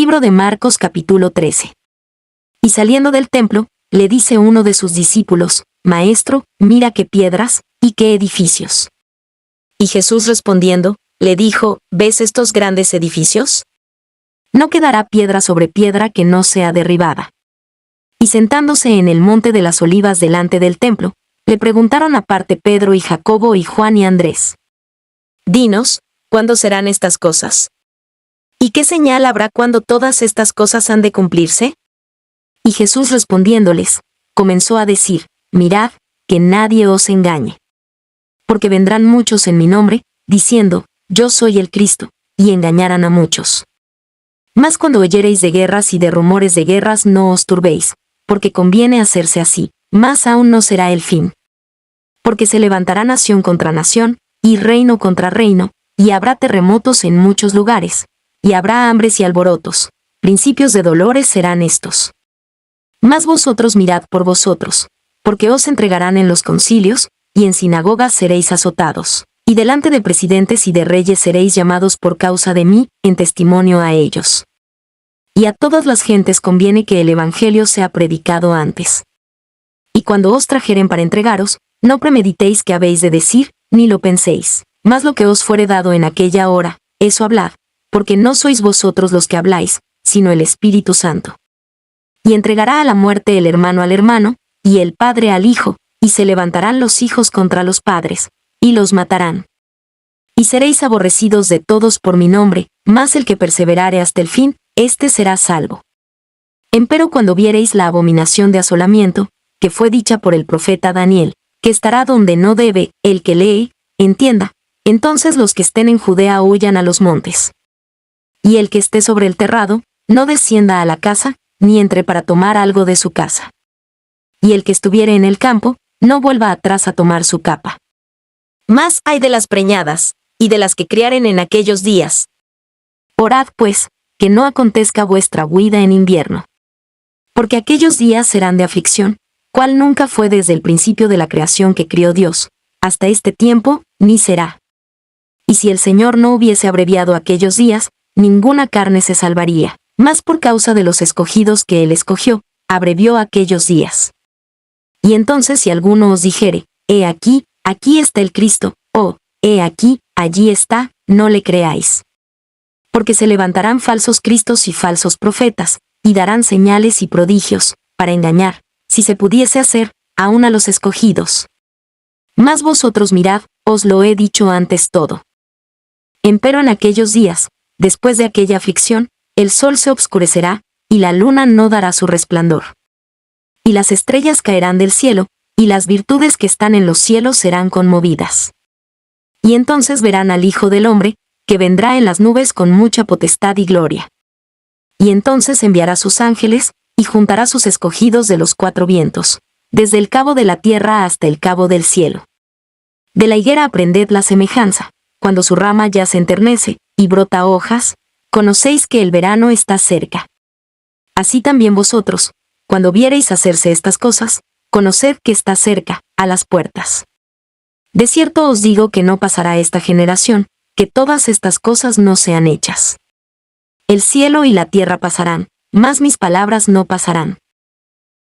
Libro de Marcos capítulo 13. Y saliendo del templo, le dice uno de sus discípulos: Maestro, mira qué piedras, y qué edificios. Y Jesús respondiendo, le dijo: ¿Ves estos grandes edificios? No quedará piedra sobre piedra que no sea derribada. Y sentándose en el monte de las olivas delante del templo, le preguntaron aparte Pedro y Jacobo y Juan y Andrés: Dinos, ¿cuándo serán estas cosas? ¿Y qué señal habrá cuando todas estas cosas han de cumplirse? Y Jesús respondiéndoles, comenzó a decir: Mirad, que nadie os engañe. Porque vendrán muchos en mi nombre, diciendo: Yo soy el Cristo, y engañarán a muchos. Mas cuando oyereis de guerras y de rumores de guerras, no os turbéis, porque conviene hacerse así, mas aún no será el fin. Porque se levantará nación contra nación, y reino contra reino, y habrá terremotos en muchos lugares, y habrá hambres y alborotos, principios de dolores serán estos. Mas vosotros mirad por vosotros, porque os entregarán en los concilios, y en sinagogas seréis azotados, y delante de presidentes y de reyes seréis llamados por causa de mí, en testimonio a ellos. Y a todas las gentes conviene que el evangelio sea predicado antes. Y cuando os trajeren para entregaros, no premeditéis qué habéis de decir, ni lo penséis, mas lo que os fuere dado en aquella hora, eso hablad, porque no sois vosotros los que habláis, sino el Espíritu Santo. Y entregará a la muerte el hermano al hermano, y el padre al hijo, y se levantarán los hijos contra los padres, y los matarán. Y seréis aborrecidos de todos por mi nombre, mas el que perseverare hasta el fin, éste será salvo. Empero cuando viereis la abominación de asolamiento, que fue dicha por el profeta Daniel, que estará donde no debe, el que lee, entienda, entonces los que estén en Judea huyan a los montes. Y el que esté sobre el terrado, no descienda a la casa, ni entre para tomar algo de su casa. Y el que estuviere en el campo, no vuelva atrás a tomar su capa. Mas ay de las preñadas, y de las que criaren en aquellos días. Orad pues, que no acontezca vuestra huida en invierno. Porque aquellos días serán de aflicción, cual nunca fue desde el principio de la creación que crió Dios, hasta este tiempo, ni será. Y si el Señor no hubiese abreviado aquellos días, ninguna carne se salvaría, mas por causa de los escogidos que Él escogió, abrevió aquellos días. Y entonces si alguno os dijere: He aquí, aquí está el Cristo, o, he aquí, allí está, no le creáis. Porque se levantarán falsos cristos y falsos profetas, y darán señales y prodigios, para engañar, si se pudiese hacer, aun a los escogidos. Mas vosotros mirad, os lo he dicho antes todo. Empero en aquellos días, después de aquella aflicción, el sol se obscurecerá, y la luna no dará su resplandor. Y las estrellas caerán del cielo, y las virtudes que están en los cielos serán conmovidas. Y entonces verán al Hijo del Hombre, que vendrá en las nubes con mucha potestad y gloria. Y entonces enviará sus ángeles, y juntará sus escogidos de los cuatro vientos, desde el cabo de la tierra hasta el cabo del cielo. De la higuera aprended la semejanza, cuando su rama ya se enternece, y brota hojas, conocéis que el verano está cerca. Así también vosotros, cuando viereis hacerse estas cosas, conoced que está cerca, a las puertas. De cierto os digo que no pasará esta generación, que todas estas cosas no sean hechas. El cielo y la tierra pasarán, mas mis palabras no pasarán.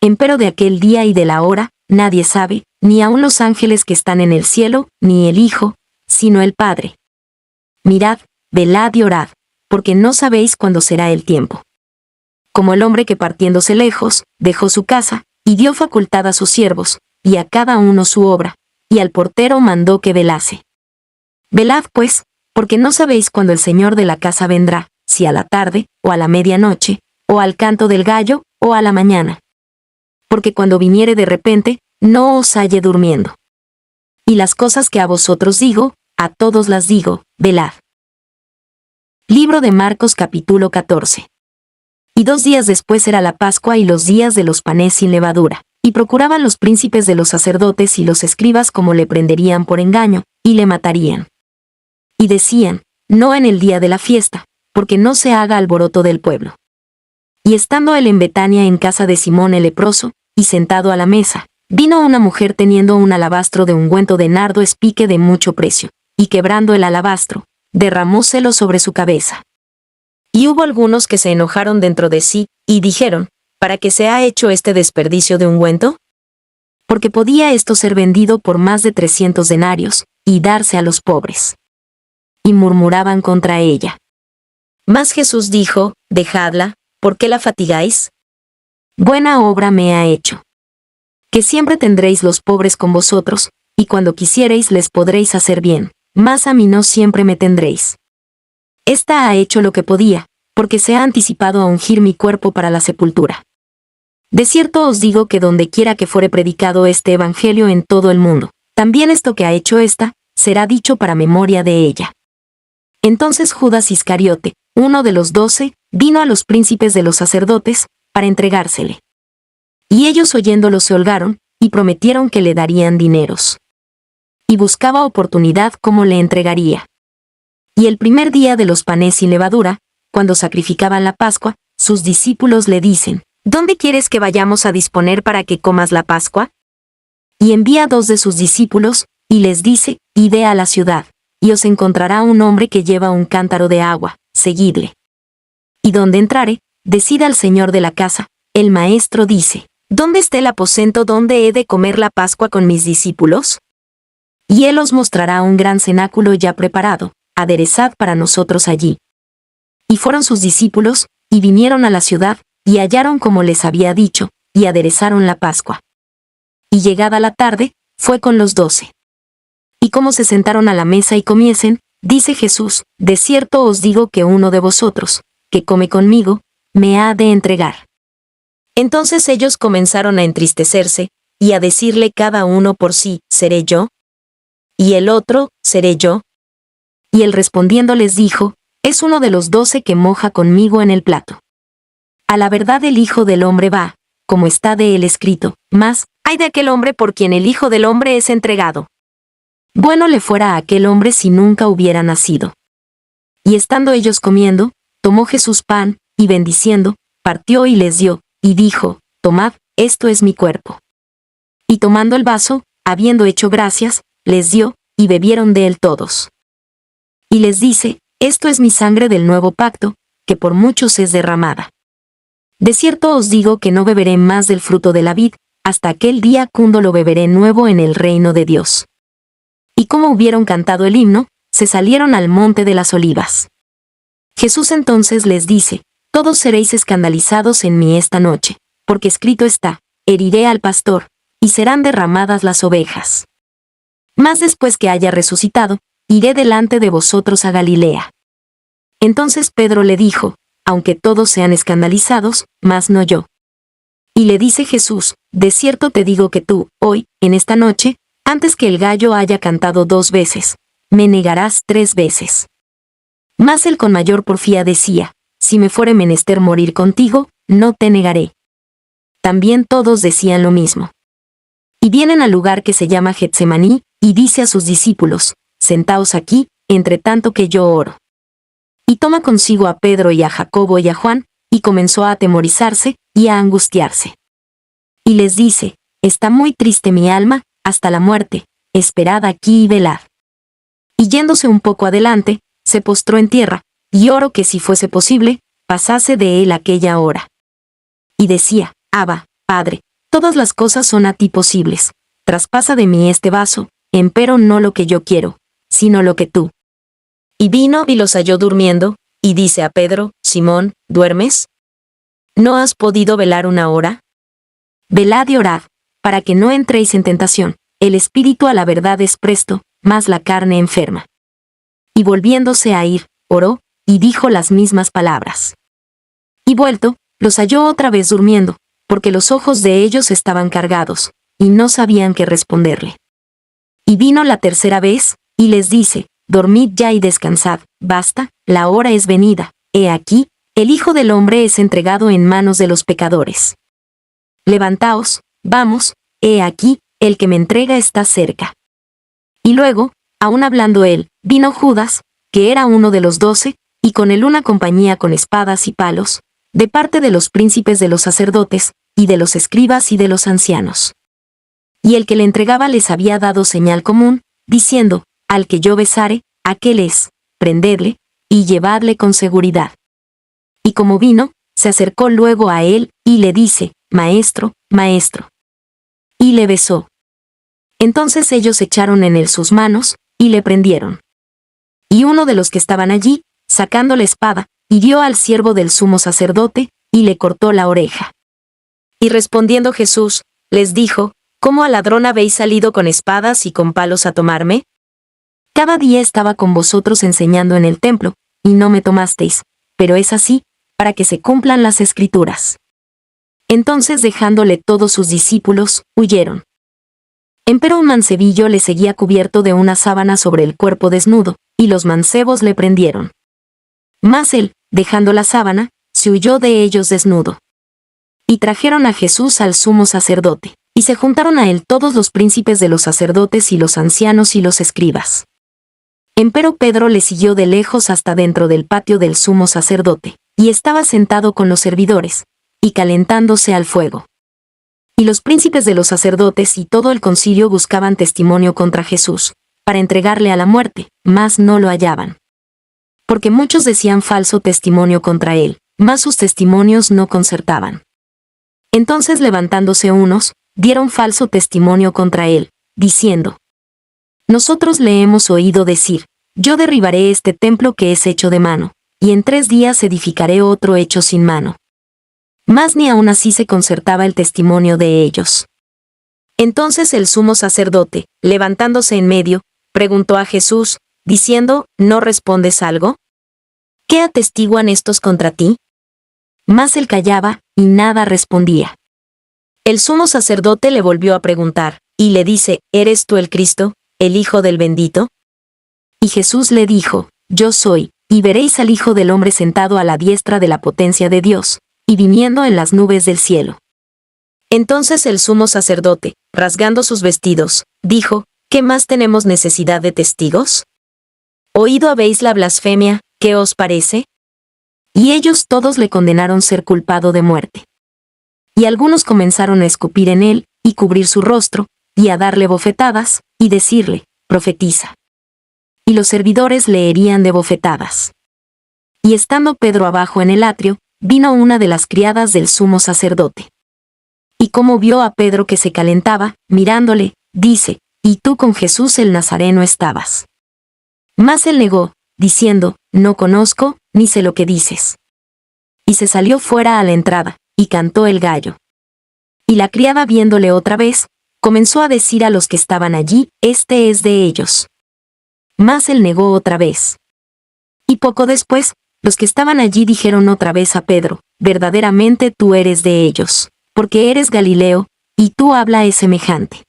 Empero de aquel día y de la hora, nadie sabe, ni aun los ángeles que están en el cielo, ni el Hijo, sino el Padre. Mirad, velad y orad, porque no sabéis cuándo será el tiempo. Como el hombre que partiéndose lejos, dejó su casa, y dio facultad a sus siervos, y a cada uno su obra, y al portero mandó que velase. Velad pues, porque no sabéis cuándo el Señor de la casa vendrá, si a la tarde, o a la medianoche, o al canto del gallo, o a la mañana. Porque cuando viniere de repente, no os halle durmiendo. Y las cosas que a vosotros digo, a todos las digo, velad. Libro de Marcos capítulo 14. Y 2 días después era la Pascua y los días de los panes sin levadura, y procuraban los príncipes de los sacerdotes y los escribas cómo le prenderían por engaño, y le matarían. Y decían: no en el día de la fiesta, porque no se haga alboroto del pueblo. Y estando él en Betania en casa de Simón el leproso, y sentado a la mesa, vino una mujer teniendo un alabastro de ungüento de nardo espique de mucho precio, y quebrando el alabastro, derramóselo sobre su cabeza. Y hubo algunos que se enojaron dentro de sí, y dijeron, ¿para qué se ha hecho este desperdicio de ungüento? Porque podía esto ser vendido por más de 300 denarios, y darse a los pobres. Y murmuraban contra ella. Mas Jesús dijo, dejadla, ¿por qué la fatigáis? Buena obra me ha hecho. Que siempre tendréis los pobres con vosotros, y cuando quisiereis les podréis hacer bien, mas a mí no siempre me tendréis. Esta ha hecho lo que podía, porque se ha anticipado a ungir mi cuerpo para la sepultura. De cierto os digo que donde quiera que fuere predicado este evangelio en todo el mundo, también esto que ha hecho ésta, será dicho para memoria de ella. Entonces Judas Iscariote, uno de los 12, vino a los príncipes de los sacerdotes, para entregársele. Y ellos oyéndolo se holgaron, y prometieron que le darían dineros. Y buscaba oportunidad cómo le entregaría. Y el primer día de los panes sin levadura, cuando sacrificaban la Pascua, sus discípulos le dicen, ¿dónde quieres que vayamos a disponer para que comas la Pascua? Y envía 2 de sus discípulos, y les dice, id a la ciudad, y os encontrará un hombre que lleva un cántaro de agua, seguidle. Y donde entrare, decid al señor de la casa, el maestro dice, ¿dónde está el aposento donde he de comer la Pascua con mis discípulos? Y él os mostrará un gran cenáculo ya preparado, aderezad para nosotros allí. Y fueron sus discípulos, y vinieron a la ciudad, y hallaron como les había dicho, y aderezaron la Pascua. Y llegada la tarde, fue con los 12. Y como se sentaron a la mesa y comiesen, dice Jesús, de cierto os digo que uno de vosotros, que come conmigo, me ha de entregar. Entonces ellos comenzaron a entristecerse, y a decirle cada uno por sí, ¿seré yo? Y el otro, ¿seré yo? Y él respondiendo les dijo, es uno de los 12 que moja conmigo en el plato. A la verdad el Hijo del Hombre va, como está de él escrito, mas, ay de aquel hombre por quien el Hijo del Hombre es entregado. Bueno le fuera a aquel hombre si nunca hubiera nacido. Y estando ellos comiendo, tomó Jesús pan, y bendiciendo, partió y les dio, y dijo, tomad, esto es mi cuerpo. Y tomando el vaso, habiendo hecho gracias, les dio, y bebieron de él todos. Y les dice, esto es mi sangre del nuevo pacto, que por muchos es derramada. De cierto os digo que no beberé más del fruto de la vid, hasta aquel día cuando lo beberé nuevo en el reino de Dios. Y como hubieron cantado el himno, se salieron al monte de las olivas. Jesús entonces les dice, todos seréis escandalizados en mí esta noche, porque escrito está, heriré al pastor, y serán derramadas las ovejas. Mas después que haya resucitado, iré delante de vosotros a Galilea. Entonces Pedro le dijo, aunque todos sean escandalizados, mas no yo. Y le dice Jesús, de cierto te digo que tú, hoy, en esta noche, antes que el gallo haya cantado 2 veces, me negarás 3 veces. Mas él con mayor porfía decía, si me fuere menester morir contigo, no te negaré. También todos decían lo mismo. Y vienen al lugar que se llama Getsemaní, y dice a sus discípulos, sentaos aquí, entre tanto que yo oro. Y toma consigo a Pedro y a Jacobo y a Juan, y comenzó a atemorizarse, y a angustiarse. Y les dice, está muy triste mi alma, hasta la muerte, esperad aquí y velad. Y yéndose un poco adelante, se postró en tierra, y oró que si fuese posible, pasase de él aquella hora. Y decía, Abba, Padre, todas las cosas son a ti posibles, traspasa de mí este vaso, empero no lo que yo quiero, sino lo que tú. Y vino y los halló durmiendo, y dice a Pedro, Simón, ¿duermes? ¿No has podido velar una hora? Velad y orad, para que no entréis en tentación, el espíritu a la verdad es presto, mas la carne enferma. Y volviéndose a ir, oró, y dijo las mismas palabras. Y vuelto, los halló otra vez durmiendo, porque los ojos de ellos estaban cargados, y no sabían qué responderle. Y vino la tercera vez, y les dice, dormid ya y descansad, basta, la hora es venida, he aquí, el Hijo del Hombre es entregado en manos de los pecadores. Levantaos, vamos, he aquí, el que me entrega está cerca. Y luego, aún hablando él, vino Judas, que era uno de los 12, y con él una compañía con espadas y palos, de parte de los príncipes de los sacerdotes, y de los escribas y de los ancianos. Y el que le entregaba les había dado señal común, diciendo, al que yo besare, aquel es, prendedle, y llevadle con seguridad. Y como vino, se acercó luego a él, y le dice, Maestro, Maestro. Y le besó. Entonces ellos echaron en él sus manos, y le prendieron. Y uno de los que estaban allí, sacando la espada, hirió al siervo del sumo sacerdote, y le cortó la oreja. Y respondiendo Jesús, les dijo, ¿cómo al ladrón habéis salido con espadas y con palos a tomarme? Cada día estaba con vosotros enseñando en el templo, y no me tomasteis, pero es así, para que se cumplan las Escrituras. Entonces dejándole todos sus discípulos, huyeron. Empero un mancebillo le seguía cubierto de una sábana sobre el cuerpo desnudo, y los mancebos le prendieron. Mas él, dejando la sábana, se huyó de ellos desnudo. Y trajeron a Jesús al sumo sacerdote, y se juntaron a él todos los príncipes de los sacerdotes y los ancianos y los escribas. Empero Pedro le siguió de lejos hasta dentro del patio del sumo sacerdote, y estaba sentado con los servidores, y calentándose al fuego. Y los príncipes de los sacerdotes y todo el concilio buscaban testimonio contra Jesús, para entregarle a la muerte, mas no lo hallaban. Porque muchos decían falso testimonio contra él, mas sus testimonios no concertaban. Entonces levantándose unos, dieron falso testimonio contra él, diciendo, Nosotros le hemos oído decir, yo derribaré este templo que es hecho de mano, y en 3 días edificaré otro hecho sin mano. Mas ni aun así se concertaba el testimonio de ellos. Entonces el sumo sacerdote, levantándose en medio, preguntó a Jesús, diciendo, ¿no respondes algo? ¿Qué atestiguan estos contra ti? Mas él callaba, y nada respondía. El sumo sacerdote le volvió a preguntar, y le dice, ¿eres tú el Cristo, el Hijo del bendito? Y Jesús le dijo, Yo soy, y veréis al Hijo del hombre sentado a la diestra de la potencia de Dios, y viniendo en las nubes del cielo. Entonces el sumo sacerdote, rasgando sus vestidos, dijo, ¿qué más tenemos necesidad de testigos? ¿Oído habéis la blasfemia? ¿Qué os parece? Y ellos todos le condenaron ser culpado de muerte. Y algunos comenzaron a escupir en él, y cubrir su rostro, y a darle bofetadas, y decirle, profetiza. Y los servidores le herían de bofetadas. Y estando Pedro abajo en el atrio, vino una de las criadas del sumo sacerdote. Y como vio a Pedro que se calentaba, mirándole, dice, ¿y tú con Jesús el Nazareno estabas? Mas él negó, diciendo, no conozco, ni sé lo que dices. Y se salió fuera a la entrada, y cantó el gallo. Y la criada viéndole otra vez, comenzó a decir a los que estaban allí, este es de ellos. Mas él negó otra vez. Y poco después, los que estaban allí dijeron otra vez a Pedro, verdaderamente tú eres de ellos, porque eres Galileo, y tu habla es semejante.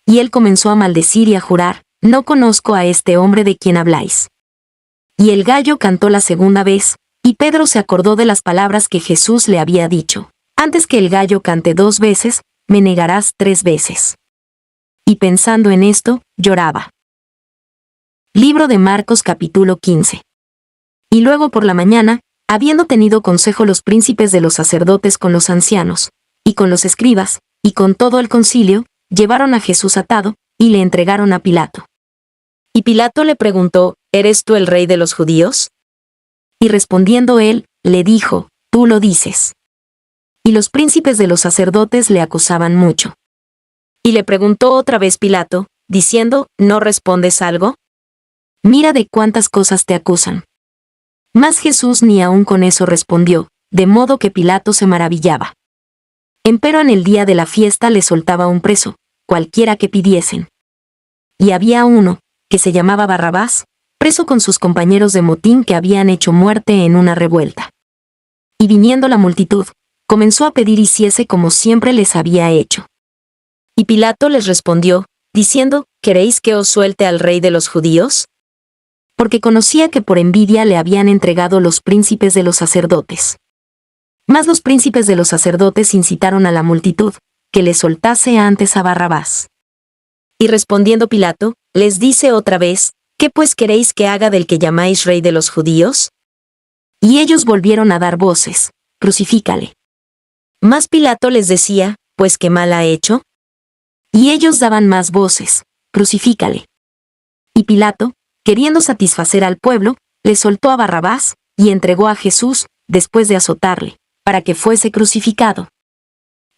Y él comenzó a maldecir y a jurar, no conozco a este hombre de quien habláis. Y el gallo cantó la segunda vez, y Pedro se acordó de las palabras que Jesús le había dicho, antes que el gallo cante 2 veces, me negarás 3 veces. Y pensando en esto, lloraba. Libro de Marcos capítulo 15. Y luego por la mañana, habiendo tenido consejo los príncipes de los sacerdotes con los ancianos, y con los escribas, y con todo el concilio, llevaron a Jesús atado, y le entregaron a Pilato. Y Pilato le preguntó, ¿eres tú el rey de los judíos? Y respondiendo él, le dijo, tú lo dices. Y los príncipes de los sacerdotes le acusaban mucho. Y le preguntó otra vez Pilato, diciendo, ¿no respondes algo? Mira de cuántas cosas te acusan. Mas Jesús ni aun con eso respondió, de modo que Pilato se maravillaba. Empero en el día de la fiesta le soltaba un preso, cualquiera que pidiesen. Y había uno, que se llamaba Barrabás, preso con sus compañeros de motín que habían hecho muerte en una revuelta. Y viniendo la multitud, comenzó a pedir hiciese como siempre les había hecho. Y Pilato les respondió, diciendo, ¿queréis que os suelte al rey de los judíos? Porque conocía que por envidia le habían entregado los príncipes de los sacerdotes. Mas los príncipes de los sacerdotes incitaron a la multitud, que le soltase antes a Barrabás. Y respondiendo Pilato, les dice otra vez, ¿qué pues queréis que haga del que llamáis rey de los judíos? Y ellos volvieron a dar voces, crucifícale. Mas Pilato les decía, pues ¿qué mal ha hecho? Y ellos daban más voces, crucifícale. Y Pilato, queriendo satisfacer al pueblo, le soltó a Barrabás, y entregó a Jesús, después de azotarle, para que fuese crucificado.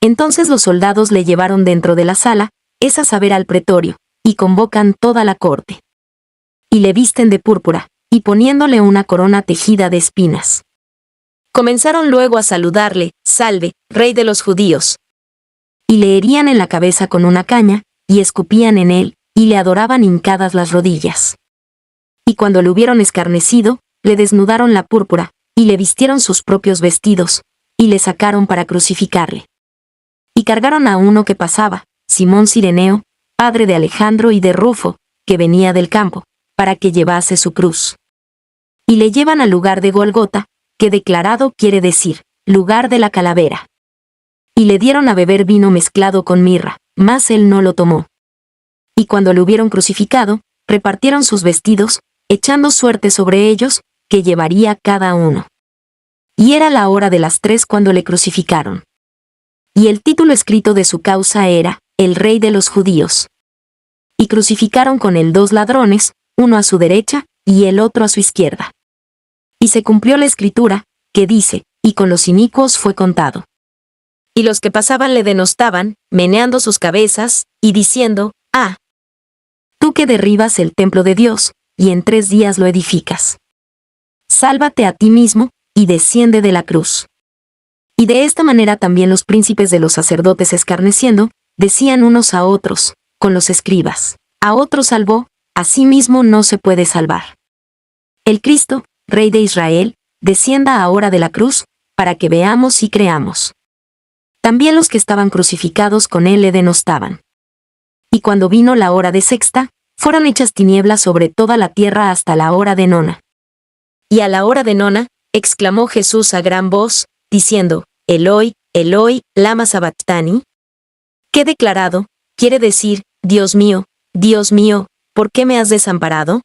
Entonces los soldados le llevaron dentro de la sala, es a saber al pretorio, y convocan toda la corte. Y le visten de púrpura, y poniéndole una corona tejida de espinas. Comenzaron luego a saludarle, Salve, Rey de los judíos. Y le herían en la cabeza con una caña, y escupían en él, y le adoraban hincadas las rodillas. Y cuando le hubieron escarnecido, le desnudaron la púrpura, y le vistieron sus propios vestidos, y le sacaron para crucificarle. Y cargaron a uno que pasaba, Simón Cireneo, padre de Alejandro y de Rufo, que venía del campo, para que llevase su cruz. Y le llevan al lugar de Golgota, que declarado quiere decir, lugar de la calavera. Y le dieron a beber vino mezclado con mirra, mas él no lo tomó. Y cuando le hubieron crucificado, repartieron sus vestidos, echando suerte sobre ellos, que llevaría cada uno. Y era la hora de las 3 cuando le crucificaron. Y el título escrito de su causa era, El Rey de los Judíos. Y crucificaron con él 2 ladrones, uno a su derecha, y el otro a su izquierda. Y se cumplió la escritura, que dice, y con los inicuos fue contado. Y los que pasaban le denostaban, meneando sus cabezas, y diciendo, Ah, tú que derribas el templo de Dios, y en 3 días lo edificas. Sálvate a ti mismo, y desciende de la cruz. Y de esta manera también los príncipes de los sacerdotes escarneciendo, decían unos a otros, con los escribas, a otro salvó, a sí mismo no se puede salvar. El Cristo, Rey de Israel, descienda ahora de la cruz, para que veamos y creamos. También los que estaban crucificados con él le denostaban. Y cuando vino la hora de sexta, fueron hechas tinieblas sobre toda la tierra hasta la hora de nona. Y a la hora de nona, exclamó Jesús a gran voz, diciendo, Eloi, Eloi, lama sabactani. ¿Qué declarado? Quiere decir, Dios mío, ¿por qué me has desamparado?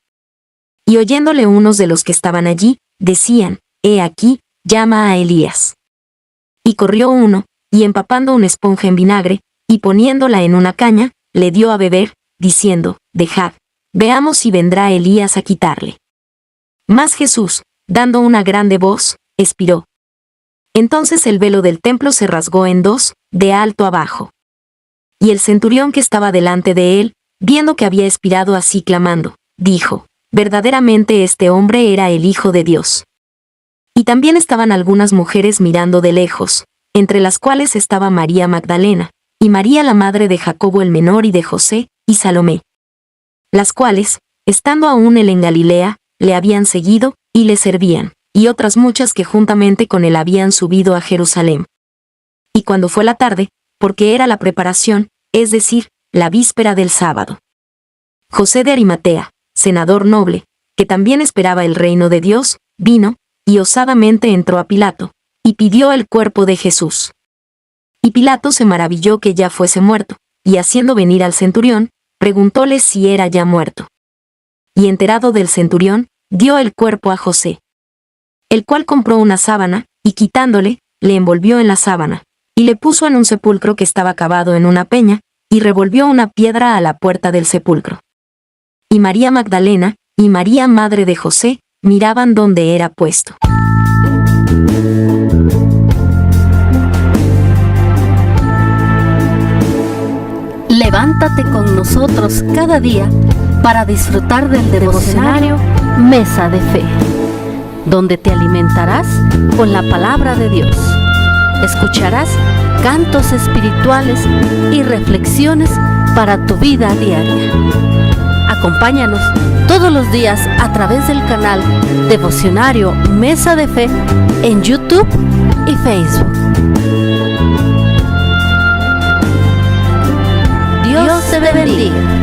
Y oyéndole unos de los que estaban allí, decían, He aquí, llama a Elías. Y corrió uno, y empapando una esponja en vinagre, y poniéndola en una caña, le dio a beber, diciendo, Dejad, veamos si vendrá Elías a quitarle. Mas Jesús, dando una grande voz, expiró. Entonces el velo del templo se rasgó en 2, de alto abajo. Y el centurión que estaba delante de él, viendo que había expirado así clamando, dijo, verdaderamente este hombre era el Hijo de Dios. Y también estaban algunas mujeres mirando de lejos, entre las cuales estaba María Magdalena, y María la madre de Jacobo el menor y de José, y Salomé. Las cuales, estando aún él en Galilea, le habían seguido, y le servían, y otras muchas que juntamente con él habían subido a Jerusalén. Y cuando fue la tarde, porque era la preparación, es decir, la víspera del sábado. José de Arimatea, senador noble, que también esperaba el reino de Dios, vino, y osadamente entró a Pilato, y pidió el cuerpo de Jesús. Y Pilato se maravilló que ya fuese muerto, y haciendo venir al centurión, preguntóle si era ya muerto. Y enterado del centurión, dio el cuerpo a José, el cual compró una sábana, y quitándole, le envolvió en la sábana, y le puso en un sepulcro que estaba cavado en una peña, y revolvió una piedra a la puerta del sepulcro. Y María Magdalena, y María madre de José, miraban donde era puesto. Levántate con nosotros cada día para disfrutar del devocionario Mesa de Fe, donde te alimentarás con la palabra de Dios. Escucharás cantos espirituales y reflexiones para tu vida diaria. Acompáñanos todos los días a través del canal Devocionario Mesa de Fe en YouTube y Facebook. Dios te bendiga.